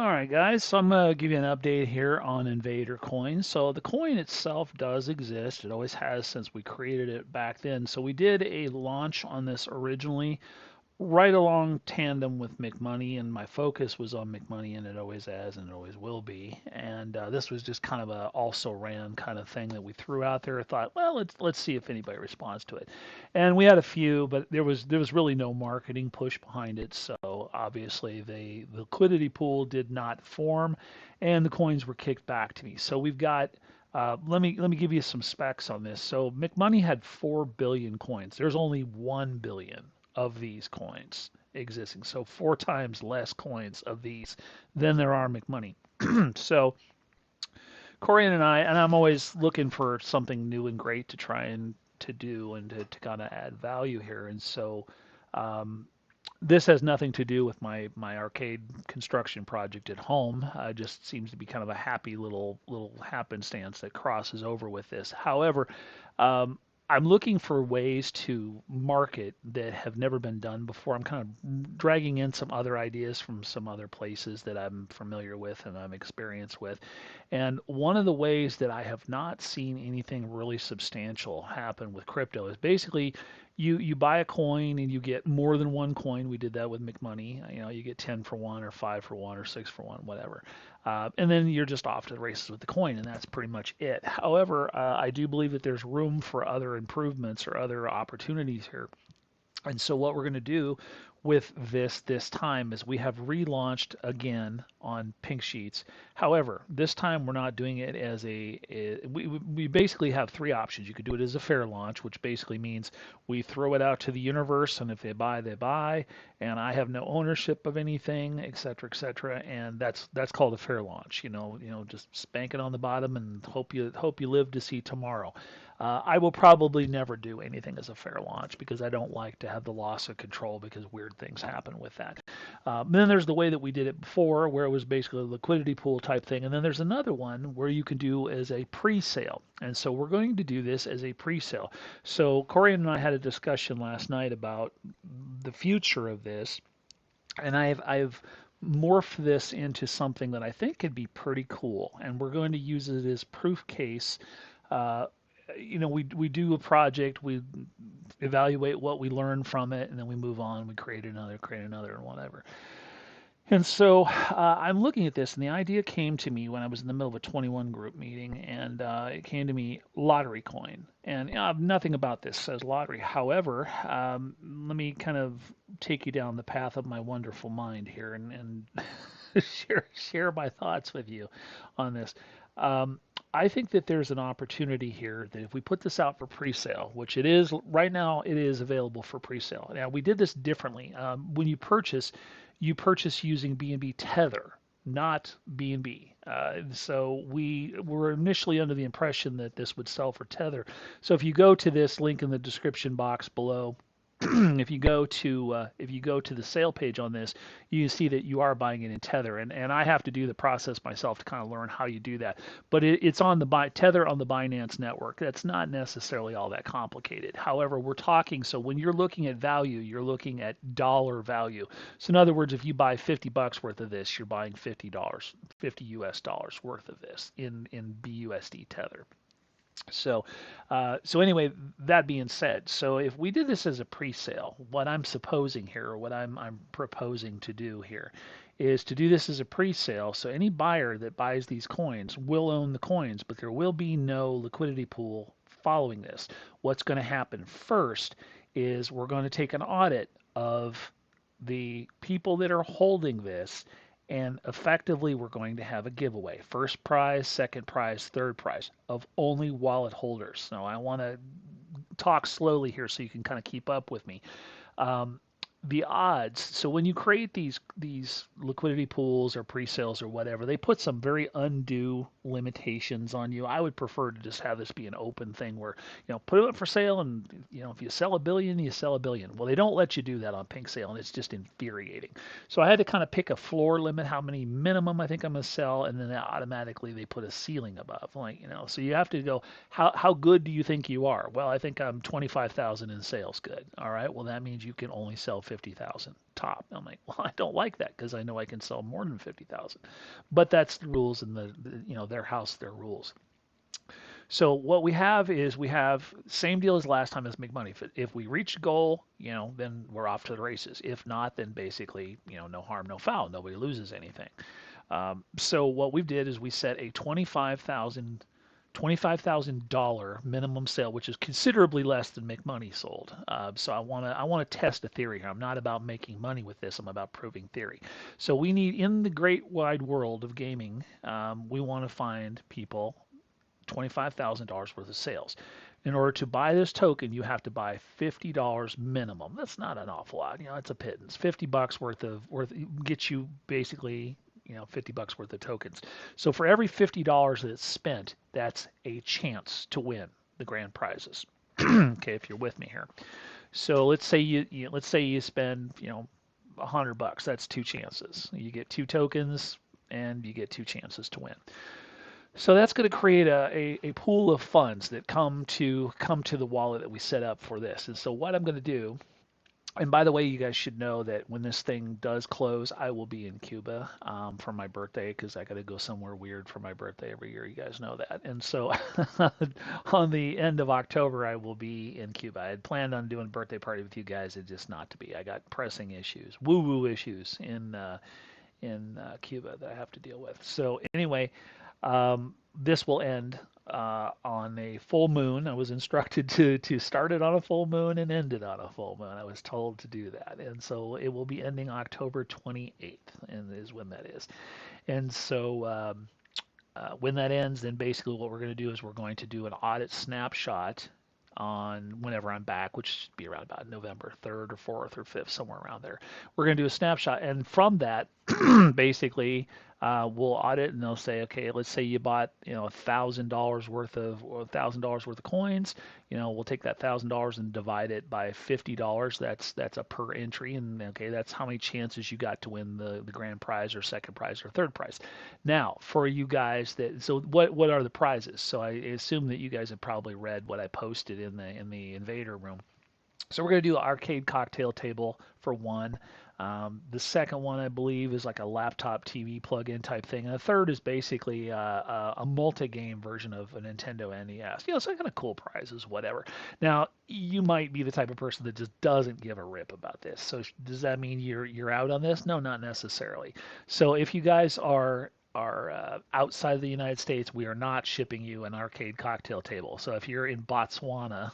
All right, guys, so I'm going to give you an update here on Invader coin. So the coin itself does exist. It always has since we created it back then. So we did a launch on this originally right along tandem with McMoney, and my focus was on McMoney, and it always has, and it always will be. And this was just kind of a also ran kind of thing that we threw out there. I thought, well, let's see if anybody responds to it. And we had a few, but there was really no marketing push behind it. So obviously, the liquidity pool did not form, and the coins were kicked back to me. So we've got. Let me give you some specs on this. So McMoney had 4 billion coins. There's only 1 billion of these coins existing. So 4 times less coins of these than there are McMoney. So Corian and I'm always looking for something new and great to try and to do and to kind of add value here. And so um, this has nothing to do with my arcade construction project at home. Just seems to be kind of a happy little happenstance that crosses over with this. However, um, I'm looking for ways to market that have never been done before. I'm kind of dragging in some other ideas from some other places that I'm familiar with and I'm experienced with. And one of the ways that I have not seen anything really substantial happen with crypto is basically you buy a coin and you get more than one coin. We did that with McMoney. You get 10 for one or 5 for one or 6 for one, whatever. And then you're just off to the races with the coin, and that's pretty much it. However, I do believe that there's room for other improvements or other opportunities here. And so what we're going to do with this time is we have relaunched again on Pink Sheets. However, this time we're not doing it as we basically have three options. You could do it as a fair launch, which basically means we throw it out to the universe, and if they buy, they buy, and I have no ownership of anything, et cetera, et cetera. And that's called a fair launch. Just spank it on the bottom and hope you live to see tomorrow. I will probably never do anything as a fair launch because I don't like to have the loss of control because weird things happen with that. Then there's the way that we did it before, where it was basically a liquidity pool type thing. And then there's another one where you can do as a pre-sale. And so we're going to do this as a pre-sale. So Corey and I had a discussion last night about the future of this, and I've morphed this into something that I think could be pretty cool. And we're going to use it as proof case. Uh, we do a project, we evaluate what we learn from it, and then we move on. We create another, and whatever. And so I'm looking at this, and the idea came to me when I was in the middle of a 21 group meeting, and it came to me lottery coin. And nothing about this says lottery. However, let me kind of take you down the path of my wonderful mind here and share my thoughts with you on this. Um, I think that there's an opportunity here that if we put this out for pre-sale, which it is right now, it is available for pre-sale. Now we did this differently. When you purchase using BNB Tether, not BNB. So we were initially under the impression that this would sell for Tether. So if you go to this link in the description box below, if you go to the sale page on this, you see that you are buying it in Tether, and I have to do the process myself to kind of learn how you do that. But it's on the Tether on the Binance network. That's not necessarily all that complicated. However, we're talking, so when you're looking at value, you're looking at dollar value. So in other words, if you buy $50 worth of this, you're buying $50, 50 US dollars worth of this in BUSD Tether. So anyway, that being said, so if we did this as a pre-sale, what I'm supposing here, or what I'm proposing to do here, is to do this as a pre-sale. So any buyer that buys these coins will own the coins, but there will be no liquidity pool following this. What's going to happen first is we're going to take an audit of the people that are holding this, and effectively we're going to have a giveaway. First prize, second prize, third prize of only wallet holders. Now I want to talk slowly here so you can kind of keep up with me. Um, the odds. So when you create these liquidity pools or pre-sales or whatever, they put some very undue limitations on you. I would prefer to just have this be an open thing where, put it up for sale, and if you sell a billion, you sell a billion. Well, they don't let you do that on Pink Sale, and it's just infuriating. So I had to kind of pick a floor limit, how many minimum I think I'm gonna sell, and then automatically they put a ceiling above. So you have to go, how good do you think you are? Well, I think I'm 25,000 in sales good. All right. Well, that means you can only sell 50,000 top. I'm like, well, I don't like that because I know I can sell more than 50,000. But that's the rules in their house, their rules. So what we have is we have same deal as last time as make money. If we reach goal, then we're off to the races. If not, then basically, no harm, no foul. Nobody loses anything. So what we did is we set a $25,000 minimum sale, which is considerably less than make money sold. So I want to test a theory here. I'm not about making money with this. I'm about proving theory. So we need in the great wide world of gaming, we want to find people $25,000 worth of sales. In order to buy this token, you have to buy $50 minimum. That's not an awful lot. It's a pittance. $50 worth gets you basically, $50 worth of tokens. So for every $50 that's spent, that's a chance to win the grand prizes. Okay, if you're with me here. So let's say you spend, $100. That's two chances. You get two tokens and you get two chances to win. So that's going to create a pool of funds that come to the wallet that we set up for this. And so what I'm going to do, and by the way, you guys should know that when this thing does close, I will be in Cuba for my birthday because I got to go somewhere weird for my birthday every year. You guys know that. And so on the end of October, I will be in Cuba. I had planned on doing a birthday party with you guys, it just not to be. I got pressing issues, woo-woo issues in Cuba that I have to deal with. So anyway, this will end on a full moon. I was instructed to start it on a full moon and end it on a full moon. I was told to do that. And so it will be ending October 28th, and is when that is. And so when that ends, then basically what we're going to do is we're going to do an audit snapshot on whenever I'm back, which should be around about November 3rd or 4th or 5th, somewhere around there. We're going to do a snapshot, and from that, basically, we'll audit, and they'll say, okay, let's say you bought, $1,000 worth of coins. We'll take that $1,000 and divide it by $50. That's a per entry, and okay, that's how many chances you got to win the grand prize or second prize or third prize. Now, for you guys so what are the prizes? So I assume that you guys have probably read what I posted in the Invader room. So we're going to do an arcade cocktail table for one. The second one, I believe, is like a laptop TV plug-in type thing. And the third is basically a multi-game version of a Nintendo NES. So kind of cool prizes, whatever. Now, you might be the type of person that just doesn't give a rip about this. So does that mean you're out on this? No, not necessarily. So if you guys are outside of the United States, we are not shipping you an arcade cocktail table. So if you're in Botswana,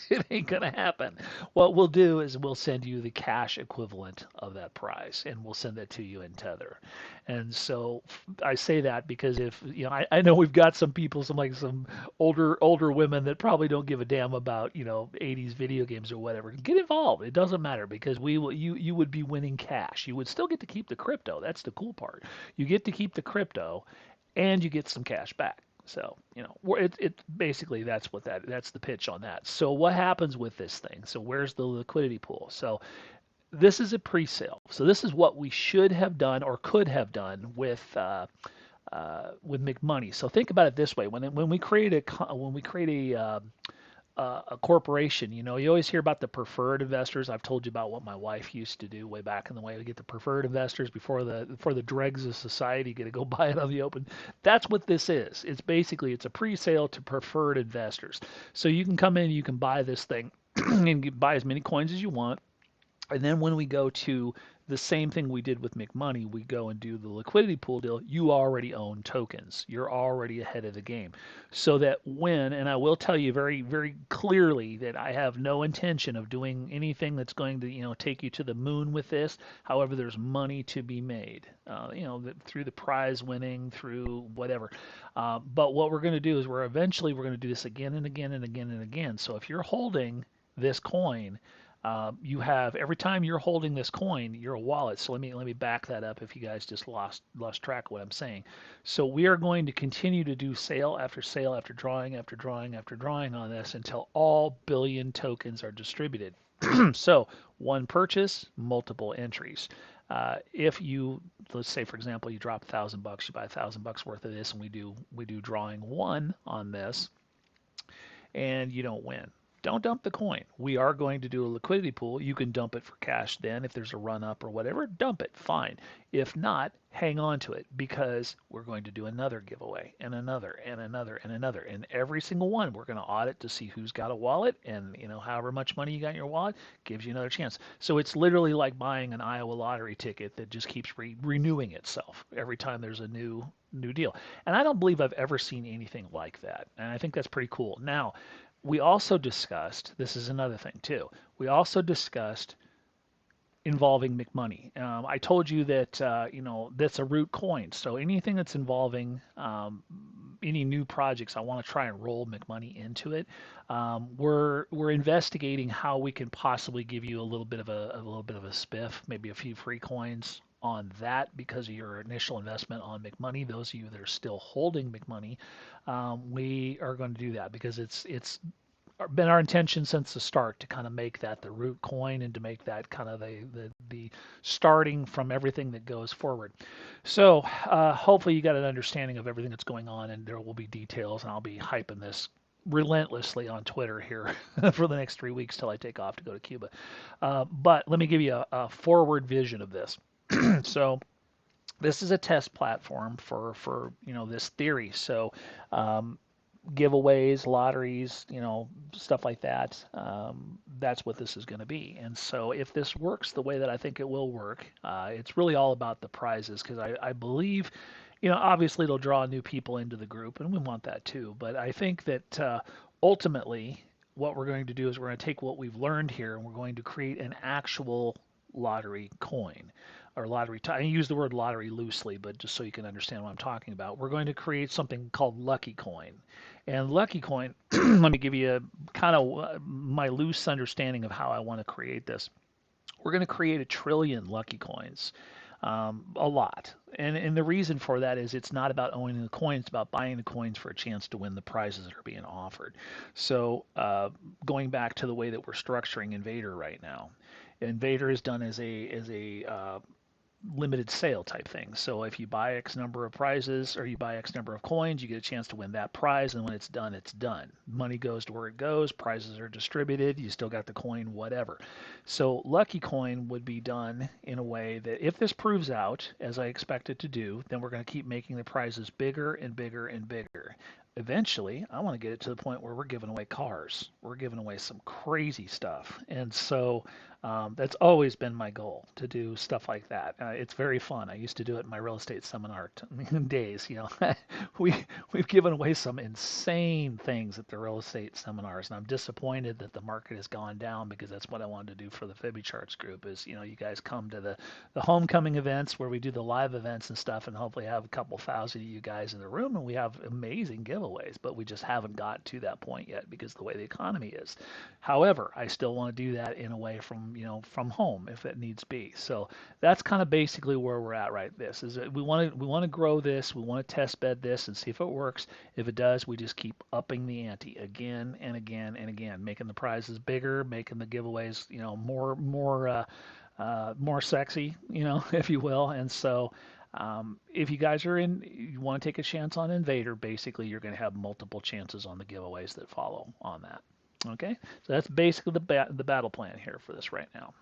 it ain't gonna happen. What we'll do is we'll send you the cash equivalent of that prize, and we'll send that to you in Tether. And so I say that because if I know we've got some people, some older women that probably don't give a damn about 80s video games or whatever. Get involved. It doesn't matter because you would be winning cash. You would still get to keep the crypto. That's the cool part. You get to keep the crypto, and you get some cash back. So it basically that's the pitch on that. So what happens with this thing? So where's the liquidity pool? So this is a pre-sale. So this is what we should have done or could have done with McMoney. So think about it this way: when we create a corporation, you always hear about the preferred investors. I've told you about what my wife used to do way back in the way. We get the preferred investors before the dregs of society get to go buy it on the open. That's what this is. It's a pre-sale to preferred investors. So you can come in, you can buy this thing, and buy as many coins as you want. And then when we go to the same thing we did with McMoney, we go and do the liquidity pool deal. You already own tokens. You're already ahead of the game. So that and I will tell you very, very clearly that I have no intention of doing anything that's going to, take you to the moon with this. However, there's money to be made, through the prize winning, through whatever. But what we're going to do is we're going to do this again and again and again and again. So if you're holding this coin, you have every time you're holding this coin, you're a wallet. So let me back that up if you guys just lost track of what I'm saying. So we are going to continue to do sale after sale after drawing after drawing after drawing on this until all billion tokens are distributed. So one purchase, multiple entries. If let's say for example you drop $1,000, you buy $1,000 worth of this, and we do drawing one on this, and you don't win. Don't dump the coin. We are going to do a liquidity pool. You can dump it for cash then. If there's a run up or whatever, dump it, fine. If not, hang on to it because we're going to do another giveaway and another and another and another. And every single one we're going to audit to see who's got a wallet, and however much money you got in your wallet gives you another chance. So it's literally like buying an Iowa lottery ticket that just keeps renewing itself every time there's a new deal. And I don't believe I've ever seen anything like that. And I think that's pretty cool. Now, we also discussed, this is another thing too, we also discussed involving McMoney. I told you that, that's a root coin. So anything that's involving any new projects, I want to try and roll McMoney into it. We're investigating how we can possibly give you a little bit of a spiff, maybe a few free coins on that because of your initial investment on McMoney. Those of you that are still holding McMoney, we are going to do that because it's been our intention since the start to kind of make that the root coin and to make that kind of the starting from everything that goes forward. So hopefully you got an understanding of everything that's going on, and there will be details, and I'll be hyping this relentlessly on Twitter here for the next 3 weeks till I take off to go to Cuba. But let me give you a forward vision of this. So this is a test platform for this theory. So giveaways, lotteries, stuff like that. That's what this is going to be. And so if this works the way that I think it will work, it's really all about the prizes because I believe, obviously it'll draw new people into the group, and we want that too. But I think that ultimately what we're going to do is we're going to take what we've learned here and we're going to create an actual lottery coin or lottery. I use the word lottery loosely, but just so you can understand what I'm talking about, we're going to create something called Lucky Coin. And Lucky Coin, let me give you a kind of my loose understanding of how I want to create this. We're going to create 1 trillion Lucky Coins, a lot. And the reason for that is it's not about owning the coins, it's about buying the coins for a chance to win the prizes that are being offered. So going back to the way that we're structuring Invader right now, Invader is done as a limited sale type thing. So if you buy X number of prizes or you buy X number of coins, you get a chance to win that prize. And when it's done, it's done. Money goes to where it goes. Prizes are distributed. You still got the coin, whatever. So Lucky Coin would be done in a way that if this proves out, as I expect it to do, then we're going to keep making the prizes bigger and bigger and bigger. Eventually, I want to get it to the point where we're giving away cars. We're giving away some crazy stuff. And so that's always been my goal to do stuff like that. It's very fun. I used to do it in my real estate seminar days. We've given away some insane things at the real estate seminars, and I'm disappointed that the market has gone down because that's what I wanted to do for the Fibby Charts group. Is you guys come to the homecoming events where we do the live events and stuff, and hopefully have a couple thousand of you guys in the room, and we have amazing giveaways. But we just haven't got to that point yet because of the way the economy is. However, I still want to do that in a way from home if it needs be. So that's kind of basically where we're at right this is that we want to grow this, we want to test bed this and see if it works. If it does, we just keep upping the ante again and again and again, making the prizes bigger, making the giveaways more sexy, if you will. And so if you guys you want to take a chance on Invader, basically you're going to have multiple chances on the giveaways that follow on that. Okay, so that's basically the battle plan here for this right now.